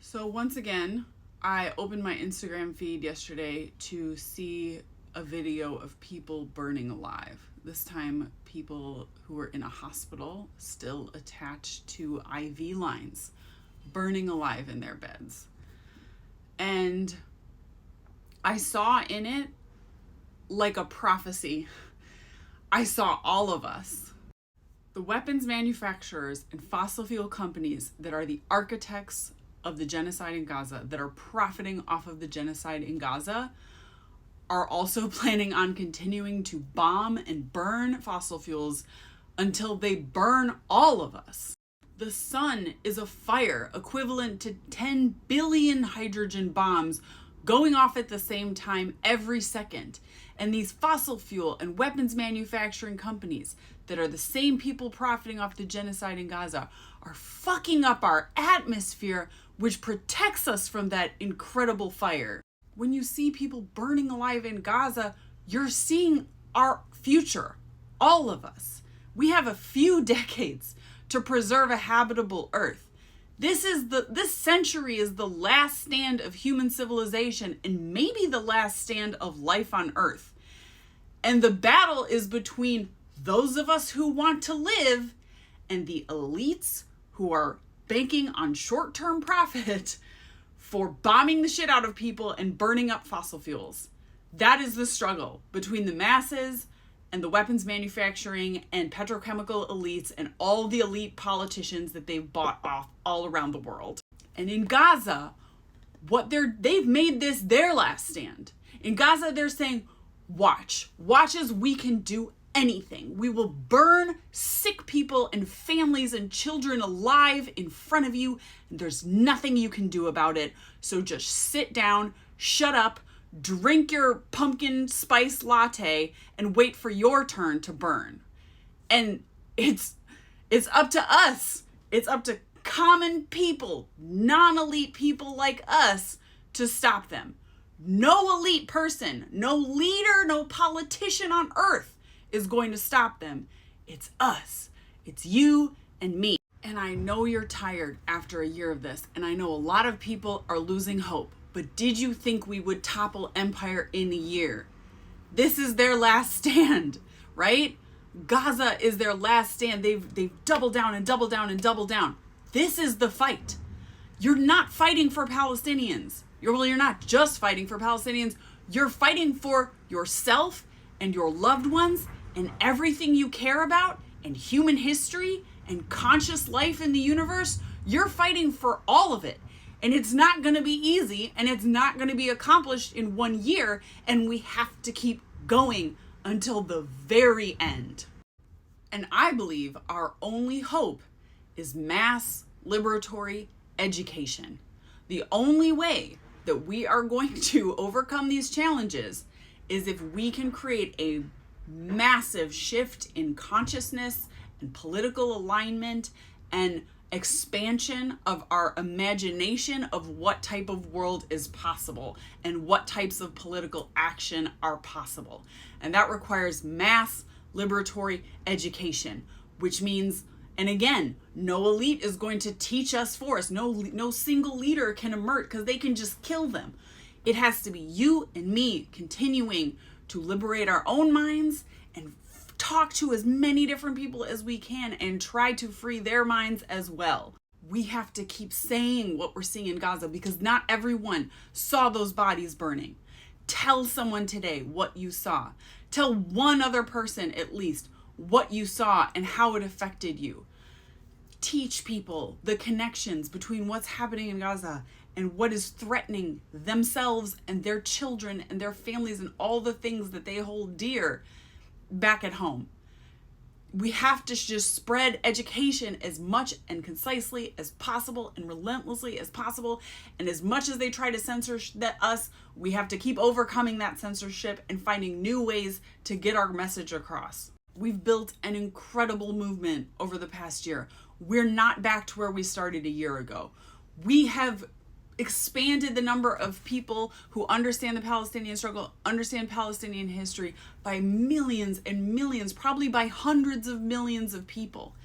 So once again, I opened my Instagram feed yesterday to see a video of people burning alive. This time, people who were in a hospital, still attached to IV lines, burning alive in their beds. And I saw in it like a prophecy. I saw all of us. The weapons manufacturers and fossil fuel companies that are the architects of the genocide in Gaza, that are profiting off of the genocide in Gaza, are also planning on continuing to bomb and burn fossil fuels until they burn all of us. The sun is a fire equivalent to 10 billion hydrogen bombs going off at the same time every second. And these fossil fuel and weapons manufacturing companies that are the same people profiting off the genocide in Gaza are fucking up our atmosphere, which protects us from that incredible fire. When you see people burning alive in Gaza, you're seeing our future, all of us. We have a few decades to preserve a habitable earth. This century is the last stand of human civilization and maybe the last stand of life on earth. And the battle is between those of us who want to live and the elites who are banking on short-term profit for bombing the shit out of people and burning up fossil fuels. That is the struggle between the masses and the weapons manufacturing and petrochemical elites and all the elite politicians that they've bought off all around the world. And in Gaza, they've made this their last stand. In Gaza, they're saying, watch as we can do anything. We will burn sick people and families and children alive in front of you, and there's nothing you can do about it. So just sit down, shut up, drink your pumpkin spice latte, and wait for your turn to burn. And it's up to us. It's up to common people, non-elite people like us, to stop them. No elite person, no leader, no politician on earth is going to stop them. It's us. It's you and me. And I know you're tired after a year of this, and I know a lot of people are losing hope. But did you think we would topple empire in a year? This is their last stand, right? Gaza is their last stand. They've doubled down and doubled down and doubled down. This is the fight. You're not fighting for Palestinians. You're not just fighting for Palestinians. You're fighting for yourself and your loved ones and everything you care about and human history and conscious life in the universe. You're fighting for all of it. And it's not going to be easy, and it's not going to be accomplished in 1 year, and we have to keep going until the very end. And I believe our only hope is mass liberatory education. The only way that we are going to overcome these challenges is if we can create a massive shift in consciousness and political alignment and expansion of our imagination of what type of world is possible and what types of political action are possible. And that requires mass liberatory education, which means, and again, no elite is going to teach us for us. No single leader can emerge because they can just kill them. It has to be you and me continuing to liberate our own minds and talk to as many different people as we can and try to free their minds as well. We have to keep saying what we're seeing in Gaza because not everyone saw those bodies burning. Tell someone today what you saw. Tell one other person at least what you saw and how it affected you. Teach people the connections between what's happening in Gaza and what is threatening themselves and their children and their families and all the things that they hold dear back at home. We have to just spread education as much and concisely as possible and relentlessly as possible. And as much as they try to censor us, we have to keep overcoming that censorship and finding new ways to get our message across. We've built an incredible movement over the past year. We're not back to where we started a year ago. We have expanded the number of people who understand the Palestinian struggle, understand Palestinian history by millions and millions, probably by hundreds of millions of people.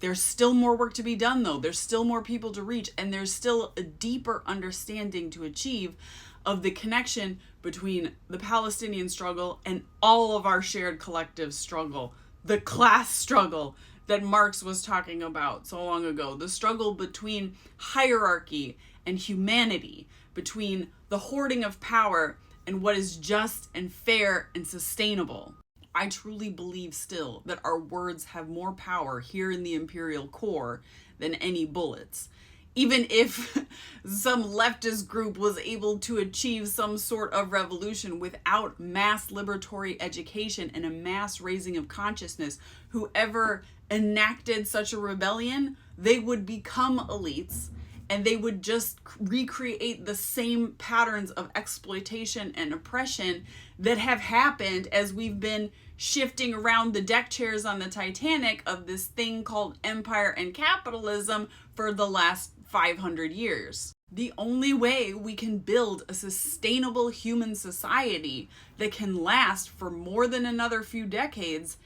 There's still more work to be done, though. There's still more people to reach, and there's still a deeper understanding to achieve of the connection between the Palestinian struggle and all of our shared collective struggle, the class struggle that Marx was talking about so long ago, the struggle between hierarchy and humanity, between the hoarding of power and what is just and fair and sustainable. I truly believe still that our words have more power here in the imperial core than any bullets. Even if some leftist group was able to achieve some sort of revolution without mass liberatory education and a mass raising of consciousness, whoever enacted such a rebellion, they would become elites and they would just recreate the same patterns of exploitation and oppression that have happened as we've been shifting around the deck chairs on the Titanic of this thing called empire and capitalism for the last 500 years. The only way we can build a sustainable human society that can last for more than another few decades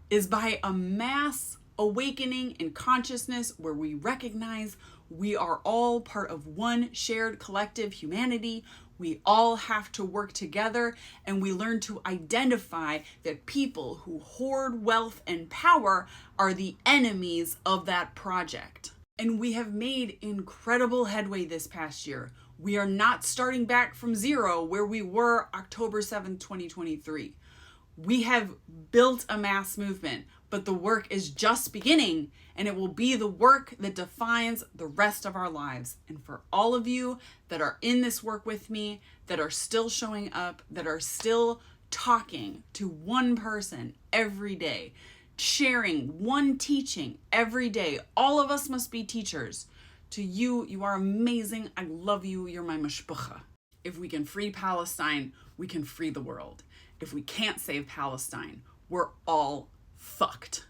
is by a mass awakening in consciousness where we recognize we are all part of one shared collective humanity. We all have to work together, and we learn to identify that people who hoard wealth and power are the enemies of that project. And we have made incredible headway this past year. We are not starting back from zero where we were October 7th, 2023. We have built a mass movement, but the work is just beginning, and it will be the work that defines the rest of our lives. And for all of you that are in this work with me, that are still showing up, that are still talking to one person every day, sharing one teaching every day, all of us must be teachers. To you, you are amazing. I love you. You're my mashpucha. If we can free Palestine, we can free the world. If we can't save Palestine, we're all fucked.